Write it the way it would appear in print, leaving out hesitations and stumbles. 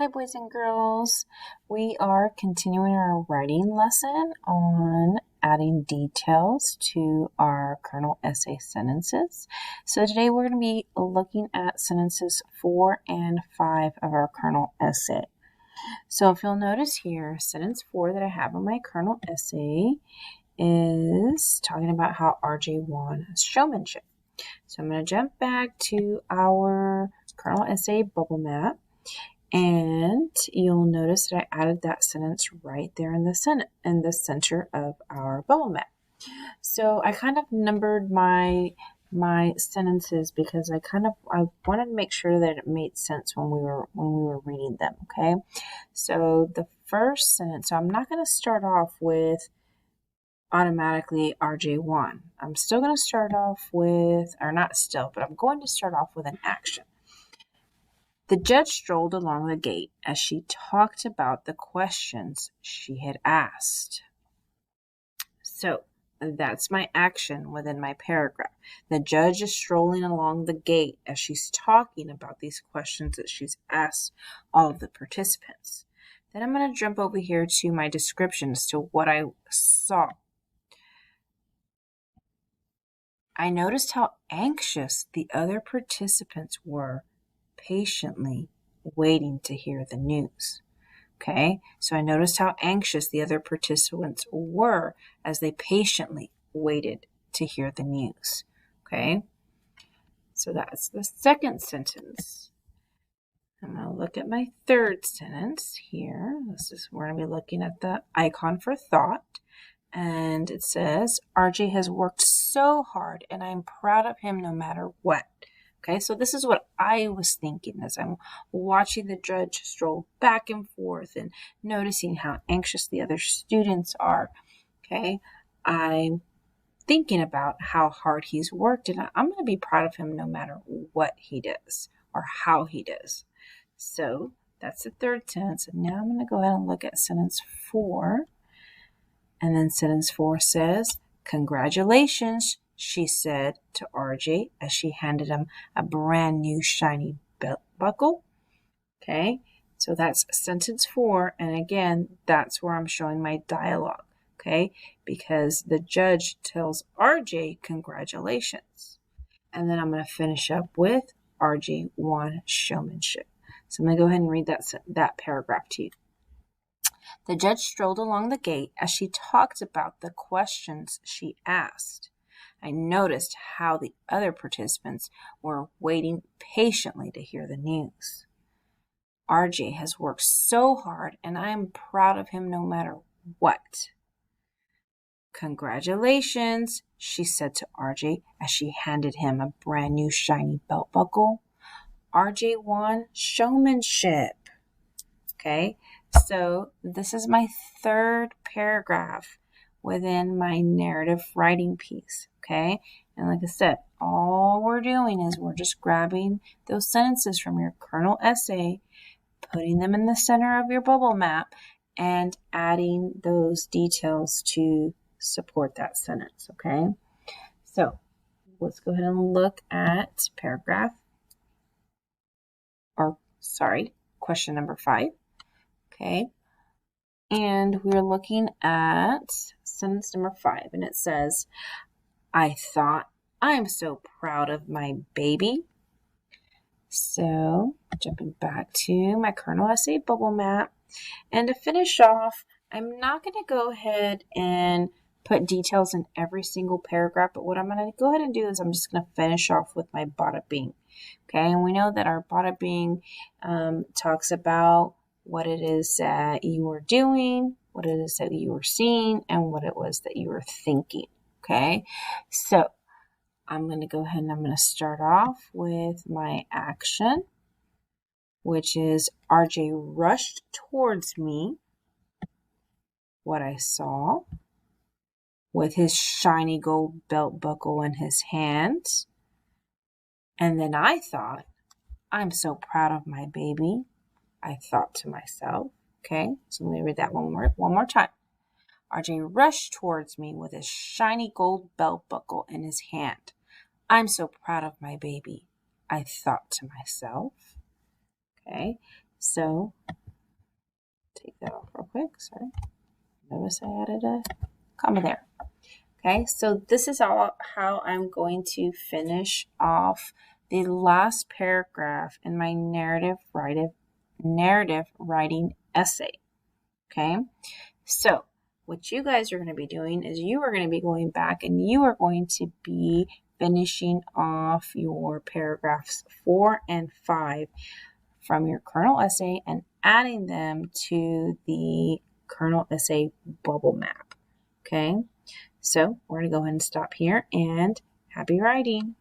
Hi, boys and girls. We are continuing our writing lesson on adding details to our kernel essay sentences. So today we're going to be looking at sentences 4 and 5 of our kernel essay. So if you'll notice here, sentence 4 that I have in my kernel essay is talking about how RJ won showmanship. So I'm going to jump back to our kernel essay bubble map. And you'll notice that I added that sentence right there in the center of our bubble map. So I kind of numbered my sentences because I wanted to make sure that it made sense when we were reading them. Okay, so the first sentence. So I'm not going to start off with automatically RJ1. I'm still going to start off with, or not still, but I'm going to start off with an action. The judge strolled along the gate as she talked about the questions she had asked. So that's my action within my paragraph. The judge is strolling along the gate as she's talking about these questions that she's asked all of the participants. Then I'm going to jump over here to my description as to what I saw. I noticed how anxious the other participants were, patiently waiting to hear the news. Okay, so I noticed how anxious the other participants were as they patiently waited to hear the news. Okay, so that's the second sentence. I'm going to look at my third sentence here. We're going to be looking at the icon for thought. And it says, RJ has worked so hard and I'm proud of him no matter what. Okay, so this is what I was thinking as I'm watching the judge stroll back and forth and noticing how anxious the other students are. Okay, I'm thinking about how hard he's worked and I'm going to be proud of him no matter what he does or how he does. So that's the third sentence. And now I'm going to go ahead and look at sentence 4. And then sentence 4 says, "Congratulations," she said to RJ as she handed him a brand new shiny belt buckle. Okay, so that's sentence 4. And again, that's where I'm showing my dialogue. Okay, because the judge tells RJ congratulations. And then I'm going to finish up with RJ won showmanship. So I'm going to go ahead and read that paragraph to you. The judge strolled along the gate as she talked about the questions she asked. I noticed how the other participants were waiting patiently to hear the news. RJ has worked so hard and I am proud of him no matter what. Congratulations, she said to RJ as she handed him a brand new shiny belt buckle. RJ won showmanship. Okay, so this is my third paragraph within my narrative writing piece. Okay, and like I said, all we're doing is we're just grabbing those sentences from your kernel essay, putting them in the center of your bubble map, and adding those details to support that sentence. Okay, so let's go ahead and look at question number 5. Okay, and we're looking at sentence number 5, and it says, I thought, I'm so proud of my baby. So jumping back to my kernel essay bubble map, and to finish off, I'm not going to go ahead and put details in every single paragraph, but what I'm going to go ahead and do is I'm just going to finish off with my bada bing. Okay, and we know that our bada bing talks about what it is that you were doing, what it is that you were seeing, and what it was that you were thinking. Okay, so I'm going to go ahead and I'm going to start off with my action, which is RJ rushed towards me, what I saw, with his shiny gold belt buckle in his hands. And then I thought, I'm so proud of my baby, I thought to myself. Okay, so let me read that one more time. RJ rushed towards me with his shiny gold belt buckle in his hand. I'm so proud of my baby, I thought to myself. Okay, So take that off real quick. Sorry. Notice I added a comma there. Okay, so this is all how I'm going to finish off the last paragraph in my narrative writing essay. Okay, so what you guys are going to be doing is you are going to be going back and you are going to be finishing off your paragraphs 4 and 5 from your kernel essay and adding them to the kernel essay bubble map. Okay, so we're going to go ahead and stop here, and happy writing.